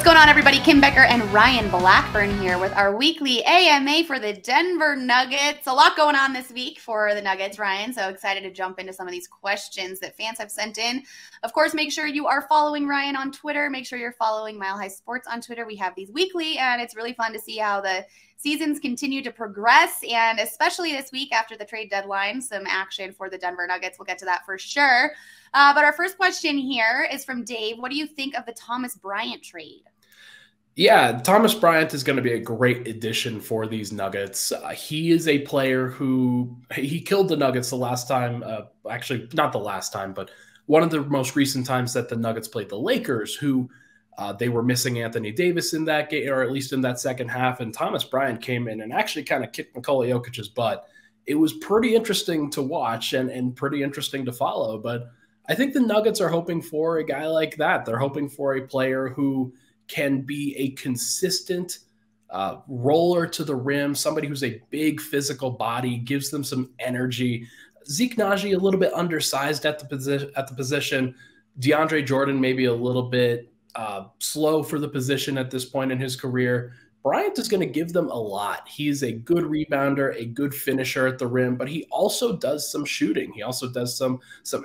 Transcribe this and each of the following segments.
What's going on, everybody? Kim Becker and Ryan Blackburn here with our weekly AMA for the Denver Nuggets. A lot going on this week for the Nuggets, Ryan. So excited to jump into some of these questions that fans have sent in. Of course, make sure you are following Ryan on Twitter. Make sure you're following Mile High Sports on Twitter. We have these weekly, and it's really fun to see how the seasons continue to progress, and especially this week after the trade deadline, some action for the Denver Nuggets. We'll get to that for sure. But our first question here is from Dave. What do you think of the Thomas Bryant trade? Yeah, Thomas Bryant is going to be a great addition for these Nuggets. He is a player who he killed the Nuggets the last time. Actually, not the last time, but one of the most recent times that the Nuggets played the Lakers, who they were missing Anthony Davis in that game, or at least in that second half. And Thomas Bryant came in and actually kind of kicked Nikola Jokic's butt. It was pretty interesting to watch and pretty interesting to follow. But I think the Nuggets are hoping for a guy like that. They're hoping for a player who can be a consistent roller to the rim, somebody who's a big physical body, gives them some energy. Zeke Naji, a little bit undersized at the position. DeAndre Jordan maybe a little bit slow for the position at this point in his career. Bryant is going to give them a lot. He's a good rebounder, a good finisher at the rim, but he also does some shooting. He also does some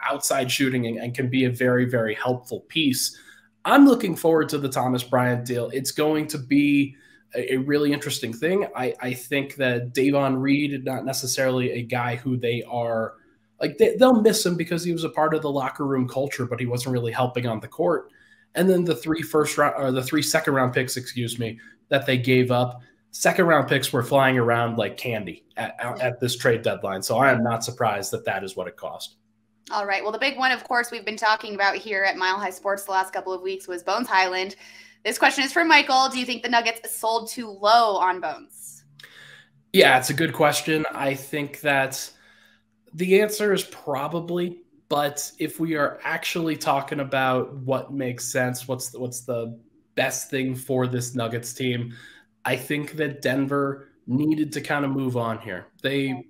outside shooting and can be a very, very helpful piece. I'm looking forward to the Thomas Bryant deal. It's going to be a really interesting thing. I think that Davon Reed, not necessarily a guy who they are like, they'll miss him because he was a part of the locker room culture, but he wasn't really helping on the court. And then the three second round picks, that they gave up. Second round picks were flying around like candy at this trade deadline. So I am not surprised that that is what it cost. All right. Well, the big one, of course, we've been talking about here at Mile High Sports the last couple of weeks was Bones Hyland. This question is for Michael. Do you think the Nuggets sold too low on Bones? Yeah, it's a good question. I think that the answer is probably, but if we are actually talking about what makes sense, what's the best thing for this Nuggets team, I think that Denver needed to kind of move on here. They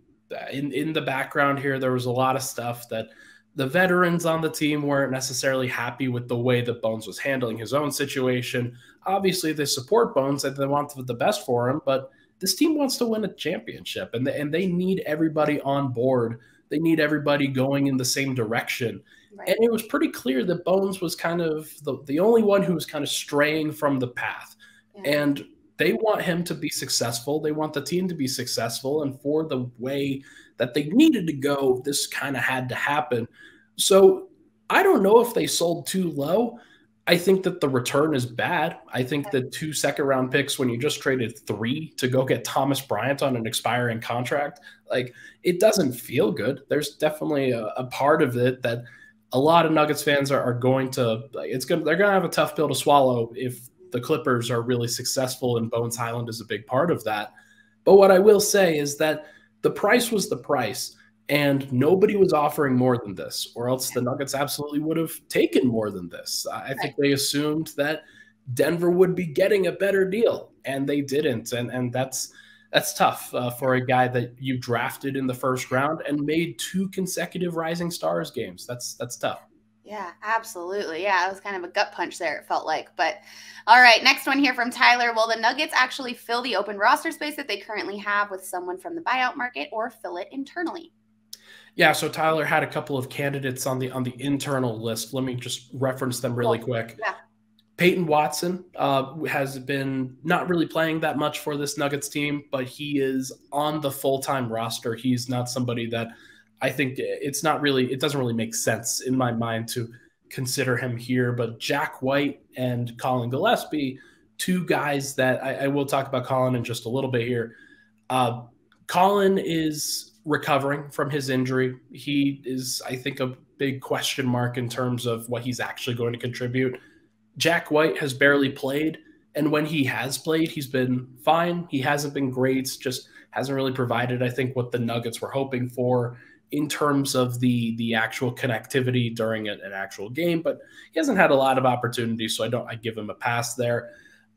in the background here, there was a lot of stuff that the veterans on the team weren't necessarily happy with the way that Bones was handling his own situation. Obviously, they support Bones and they want the best for him, but this team wants to win a championship, and they need everybody on board. They need everybody going in the same direction. Right. And it was pretty clear that Bones was kind of the only one who was kind of straying from the path. Yeah. And they want him to be successful. They want the team to be successful. And for the way that they needed to go, this kind of had to happen. So I don't know if they sold too low. I think that the return is bad. I think that 2 second-round picks, when you just traded 3 to go get Thomas Bryant on an expiring contract, like, it doesn't feel good. There's definitely a part of it that a lot of Nuggets fans are going to, they're going to have a tough pill to swallow if the Clippers are really successful, and Bones Hyland is a big part of that. But what I will say is that the price was the price, and nobody was offering more than this, or else the Nuggets absolutely would have taken more than this. I think they assumed that Denver would be getting a better deal, and they didn't. And that's tough for a guy that you drafted in the first round and made 2 consecutive Rising Stars games. That's tough. Yeah, absolutely. Yeah, it was kind of a gut punch there, it felt like. But all right, next one here from Tyler. Will the Nuggets actually fill the open roster space that they currently have with someone from the buyout market, or fill it internally? Yeah, so Tyler had a couple of candidates on the internal list. Let me just reference them really quick. Yeah. Peyton Watson has been not really playing that much for this Nuggets team, but he is on the full-time roster. He's not somebody that I think it doesn't really make sense in my mind to consider him here. But Jack White and Colin Gillespie, 2 guys that I will talk about Colin in just a little bit here. Colin is recovering from his injury. He is, I think, a big question mark in terms of what he's actually going to contribute. Jack White has barely played, and when he has played, he's been fine. He hasn't been great, just hasn't really provided, I think, what the Nuggets were hoping for in terms of the actual connectivity during an actual game, but he hasn't had a lot of opportunities, so I give him a pass there.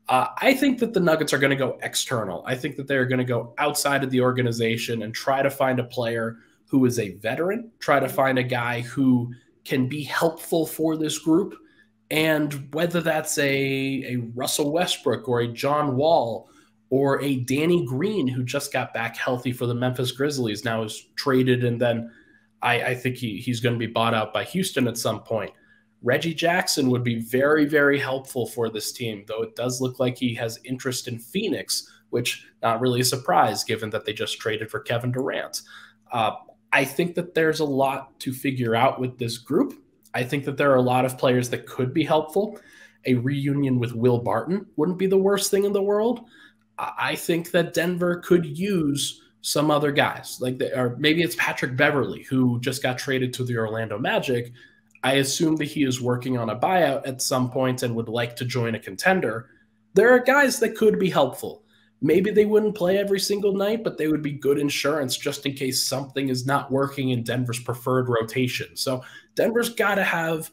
I think that the Nuggets are going to go external. I think that they're going to go outside of the organization and try to find a player who is a veteran, try to find a guy who can be helpful for this group, And whether that's a Russell Westbrook or a John Wall or a Danny Green, who just got back healthy for the Memphis Grizzlies, now is traded, and then I think he's going to be bought out by Houston at some point. Reggie Jackson would be very, very helpful for this team, though it does look like he has interest in Phoenix, which not really a surprise given that they just traded for Kevin Durant. I think that there's a lot to figure out with this group. I think that there are a lot of players that could be helpful. A reunion with Will Barton wouldn't be the worst thing in the world. I think that Denver could use some other guys, or maybe it's Patrick Beverley, who just got traded to the Orlando Magic. I assume that he is working on a buyout at some point and would like to join a contender. There are guys that could be helpful. Maybe they wouldn't play every single night, but they would be good insurance just in case something is not working in Denver's preferred rotation. So Denver's got to have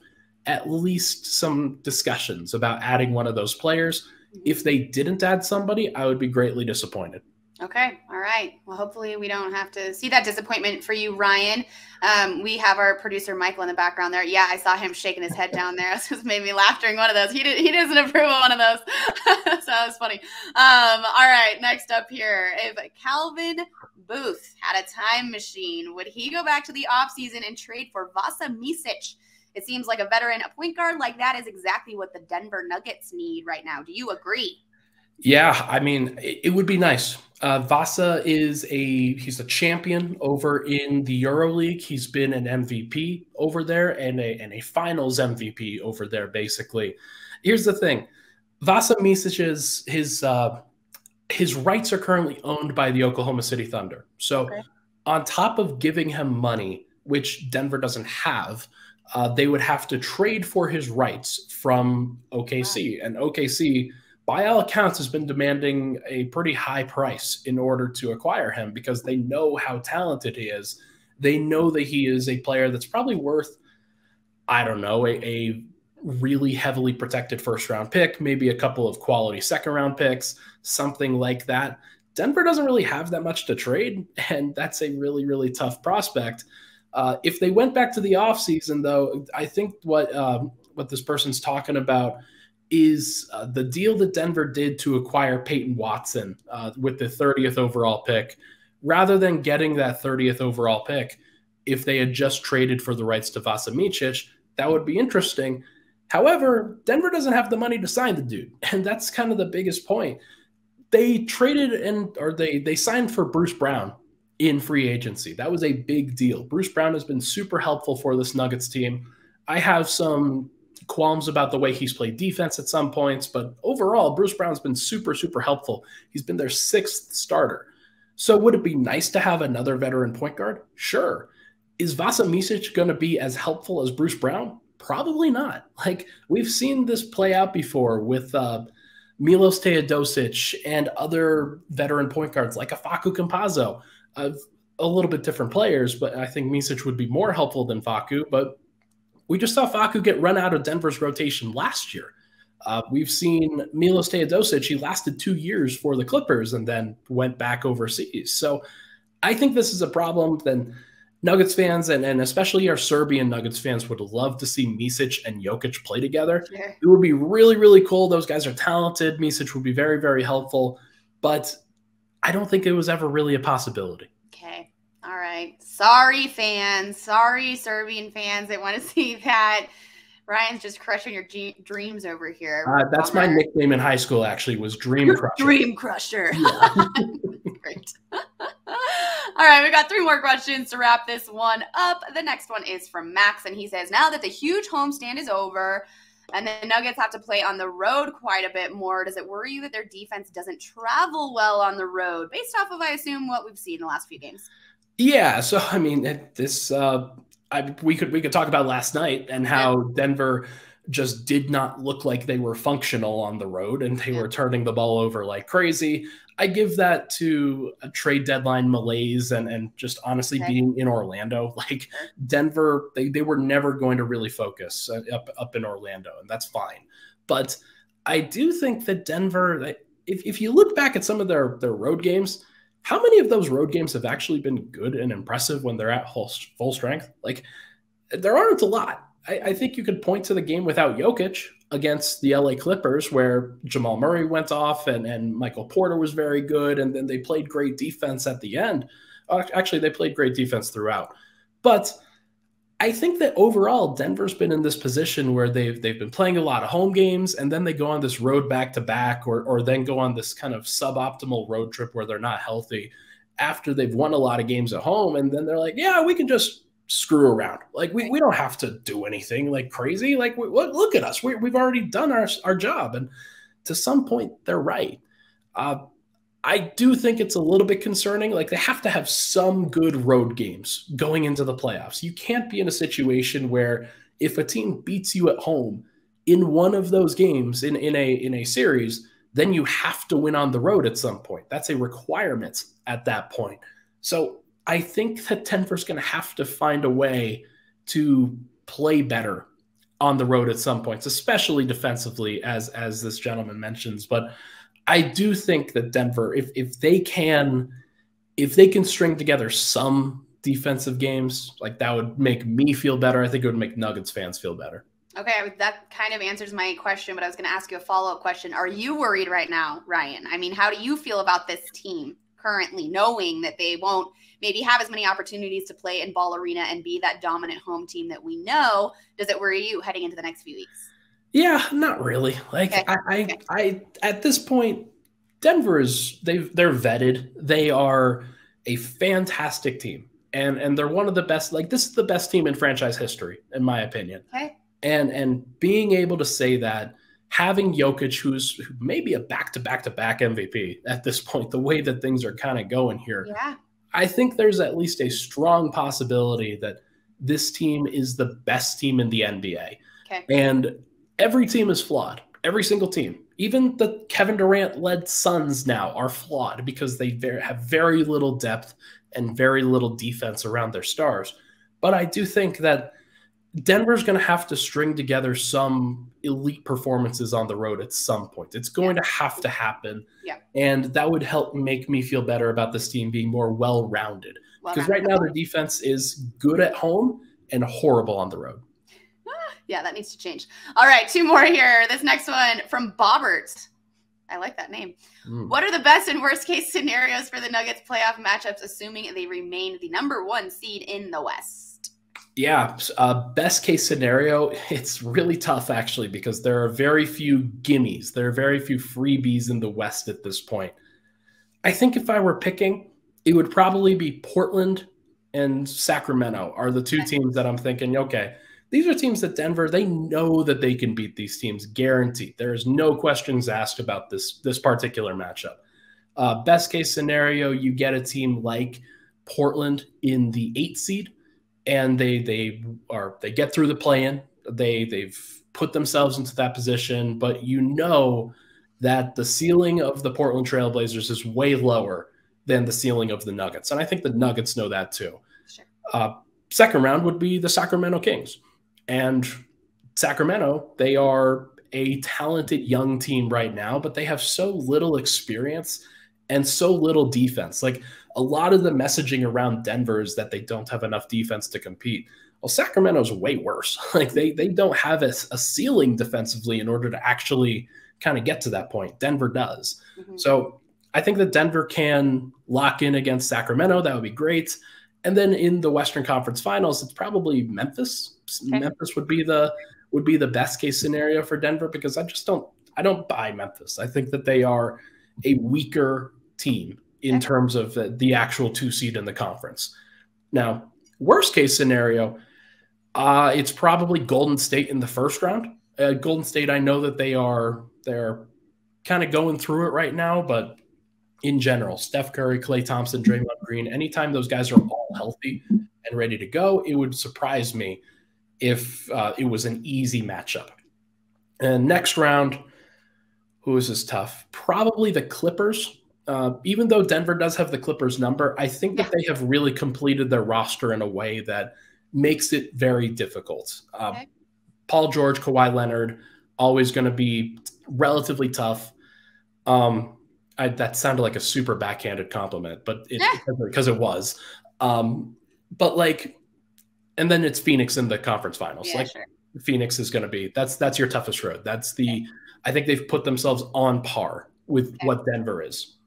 at least some discussions about adding one of those players. If they didn't add somebody, I would be greatly disappointed. Okay. All right. Well, hopefully we don't have to see that disappointment for you, Ryan. We have our producer, Michael, in the background there. Yeah, I saw him shaking his head down there. It just made me laugh during one of those. He doesn't approve of one of those. So that was funny. All right. Next up here, if Calvin Booth had a time machine, would he go back to the offseason and trade for Vasa Micic? It seems like a veteran point guard like that is exactly what the Denver Nuggets need right now. Do you agree? Yeah, I mean, it would be nice. Vasa he's a champion over in the EuroLeague. He's been an MVP over there and a Finals MVP over there. Basically, here's the thing: Vasa Misic's his rights are currently owned by the Oklahoma City Thunder. So, okay, on top of giving him money, which Denver doesn't have, they would have to trade for his rights from OKC, and OKC, by all accounts, has been demanding a pretty high price in order to acquire him because they know how talented he is. They know that he is a player that's probably worth, I don't know, a really heavily protected first-round pick, maybe a couple of quality second-round picks, something like that. Denver doesn't really have that much to trade, and that's a really, really tough prospect. If they went back to the offseason, though, I think what this person's talking about is the deal that Denver did to acquire Peyton Watson with the 30th overall pick. Rather than getting that 30th overall pick, if they had just traded for the rights to Vasa Micic, that would be interesting. However, Denver doesn't have the money to sign the dude, and that's kind of the biggest point. They traded they signed for Bruce Brown in free agency. That was a big deal. Bruce Brown has been super helpful for this Nuggets team. I have some qualms about the way he's played defense at some points, but overall, Bruce Brown's been super, super helpful. He's been their sixth starter. So would it be nice to have another veteran point guard? Sure. Is Vasa Micic going to be as helpful as Bruce Brown? Probably not. Like, we've seen this play out before with Milos Teodosic and other veteran point guards like a Facu Campazzo. A little bit different players, but I think Micic would be more helpful than Facu, but we just saw Facu get run out of Denver's rotation last year. We've seen Milos Teodosic. He lasted 2 years for the Clippers and then went back overseas. So I think this is a problem. Then Nuggets fans and especially our Serbian Nuggets fans would love to see Micic and Jokic play together. Sure. It would be really, really cool. Those guys are talented. Micic would be very, very helpful. But I don't think it was ever really a possibility. Okay. All right. Sorry, fans. Sorry, Serbian fans that want to see that. Ryan's just crushing your dreams over here. That's my nickname in high school, actually, was Dream Crusher. Dream Crusher. Yeah. Great. All right, we got 3 more questions to wrap this one up. The next one is from Max, and he says, now that the huge homestand is over and the Nuggets have to play on the road quite a bit more, does it worry you that their defense doesn't travel well on the road, based off of, I assume, what we've seen in the last few games? Yeah, so I mean, we could talk about last night and how Denver just did not look like they were functional on the road and they were turning the ball over like crazy. I give that to a trade deadline malaise and just honestly being in Orlando. Like Denver, they were never going to really focus up in Orlando, and that's fine. But I do think that Denver, if you look back at some of their road games, how many of those road games have actually been good and impressive when they're at full strength? Like, there aren't a lot. I think you could point to the game without Jokic against the LA Clippers, where Jamal Murray went off and Michael Porter was very good, and then they played great defense at the end. Actually, they played great defense throughout. But I think that overall, Denver's been in this position where they've been playing a lot of home games, and then they go on this road back-to-back, or then go on this kind of suboptimal road trip where they're not healthy after they've won a lot of games at home, and then they're like, yeah, we can just screw around. Like, we don't have to do anything like crazy. Like, look at us. We've already done our job. And to some point, they're right. I do think it's a little bit concerning. Like, they have to have some good road games going into the playoffs. You can't be in a situation where if a team beats you at home in one of those games in a series, then you have to win on the road at some point. That's a requirement at that point. So I think that Denver's going to have to find a way to play better on the road at some points, especially defensively, as this gentleman mentions. But I do think that Denver, if they can string together some defensive games, like, that would make me feel better. I think it would make Nuggets fans feel better. Okay, that kind of answers my question, but I was going to ask you a follow-up question. Are you worried right now, Ryan? I mean, how do you feel about this team currently, knowing that they won't maybe have as many opportunities to play in Ball Arena and be that dominant home team that we know? Does it worry you heading into the next few weeks? Yeah, not really. Like, okay. I at this point, Denver they're vetted. They are a fantastic team, and they're one of the best. Like, this is the best team in franchise history, in my opinion. Okay. And being able to say that, having Jokic, who's maybe a back-to-back-to-back MVP at this point, the way that things are kind of going here, yeah, I think there's at least a strong possibility that this team is the best team in the NBA. Okay. And every team is flawed. Every single team. Even the Kevin Durant-led Suns now are flawed because they have very little depth and very little defense around their stars. But I do think that Denver's going to have to string together some elite performances on the road at some point. It's going to have to happen. Yeah. And that would help make me feel better about this team being more well-rounded. Because right now their defense is good at home and horrible on the road. Yeah, that needs to change. All right, two more here. This next one from Bobbert. I like that name. What are the best and worst case scenarios for the Nuggets playoff matchups, assuming they remain the #1 seed in the West? Yeah, best case scenario, it's really tough, actually, because there are very few gimmies. There are very few freebies in the West at this point. I think if I were picking, it would probably be Portland and Sacramento are the two teams that I'm thinking, okay, these are teams that Denver, they know that they can beat these teams, guaranteed. There is no questions asked about this particular matchup. Best case scenario, you get a team like Portland in the 8th seed, and they get through the play-in. They've put themselves into that position, but you know that the ceiling of the Portland Trailblazers is way lower than the ceiling of the Nuggets, and I think the Nuggets know that too. Sure. Second round would be the Sacramento Kings, and Sacramento, they are a talented young team right now, but they have so little experience and so little defense. Like, a lot of the messaging around Denver is that they don't have enough defense to compete. Well, Sacramento's way worse. Like, they don't have a ceiling defensively in order to actually kind of get to that point. Denver does. Mm-hmm. So I think that Denver can lock in against Sacramento. That would be great. And then in the Western Conference Finals, it's probably Memphis. Okay. Memphis would be the best case scenario for Denver, because I don't buy Memphis. I think that they are a weaker team in terms of the actual 2 seed in the conference. Now, worst case scenario, it's probably Golden State in the first round. Golden State, I know that they're kind of going through it right now, but in general, Steph Curry, Klay Thompson, Draymond Green, anytime those guys are all healthy and ready to go, it would surprise me if it was an easy matchup. And next round, who is this tough? Probably the Clippers. Even though Denver does have the Clippers number, I think that they have really completed their roster in a way that makes it very difficult. Paul George, Kawhi Leonard, always going to be relatively tough. That sounded like a super backhanded compliment, but because it was. But like, And then it's Phoenix in the conference finals. Yeah, sure. Phoenix is going to be, that's your toughest road. I think they've put themselves on par with what Denver is.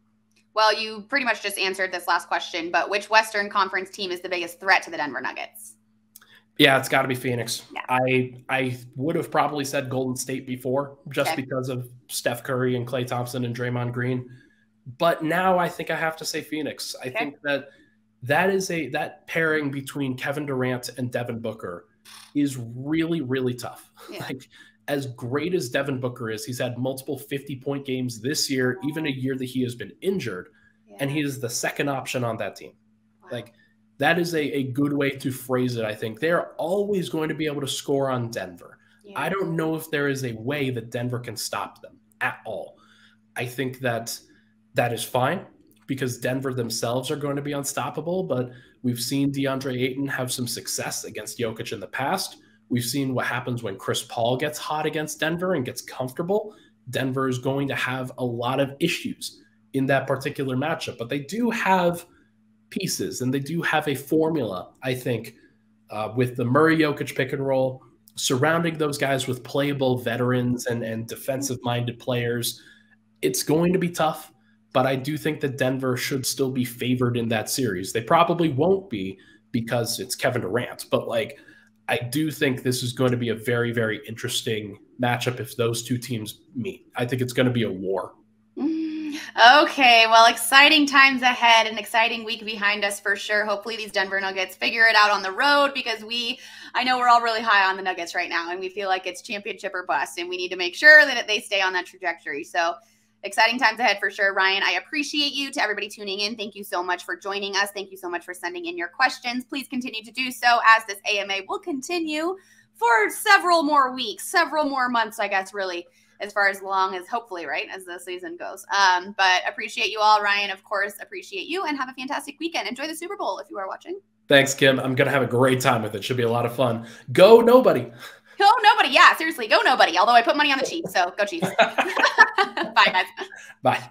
Well, you pretty much just answered this last question, but which Western Conference team is the biggest threat to the Denver Nuggets? Yeah, it's got to be Phoenix. Yeah. I would have probably said Golden State before, just because of Steph Curry and Klay Thompson and Draymond Green. But now I think I have to say Phoenix. I think that pairing between Kevin Durant and Devin Booker is really, really tough. Yeah. As great as Devin Booker is, he's had multiple 50-point games this year, even a year that he has been injured, and he is the second option on that team. Wow. That is a good way to phrase it, I think. They're always going to be able to score on Denver. Yeah. I don't know if there is a way that Denver can stop them at all. I think that is fine because Denver themselves are going to be unstoppable, but we've seen DeAndre Ayton have some success against Jokic in the past. We've seen what happens when Chris Paul gets hot against Denver and gets comfortable. Denver is going to have a lot of issues in that particular matchup, but they do have pieces and they do have a formula, I think, with the Murray-Jokic pick and roll, surrounding those guys with playable veterans and defensive-minded players. It's going to be tough, but I do think that Denver should still be favored in that series. They probably won't be because it's Kevin Durant, but I do think this is going to be a very, very interesting matchup if those two teams meet. I think it's going to be a war. Okay, well, exciting times ahead, an exciting week behind us for sure. Hopefully these Denver Nuggets figure it out on the road because I know we're all really high on the Nuggets right now and we feel like it's championship or bust and we need to make sure that they stay on that trajectory. So exciting times ahead for sure. Ryan, I appreciate you. To everybody tuning in, thank you so much for joining us. Thank you so much for sending in your questions. Please continue to do so as this AMA will continue for several more weeks, several more months, I guess, really, as far as long as hopefully, right, as the season goes. But appreciate you all. Ryan, of course, appreciate you and have a fantastic weekend. Enjoy the Super Bowl if you are watching. Thanks, Kim. I'm going to have a great time with it. Should be a lot of fun. Go nobody. Go nobody. Yeah, seriously, go nobody. Although I put money on the Chiefs, so go Chiefs. Bye, guys. Bye.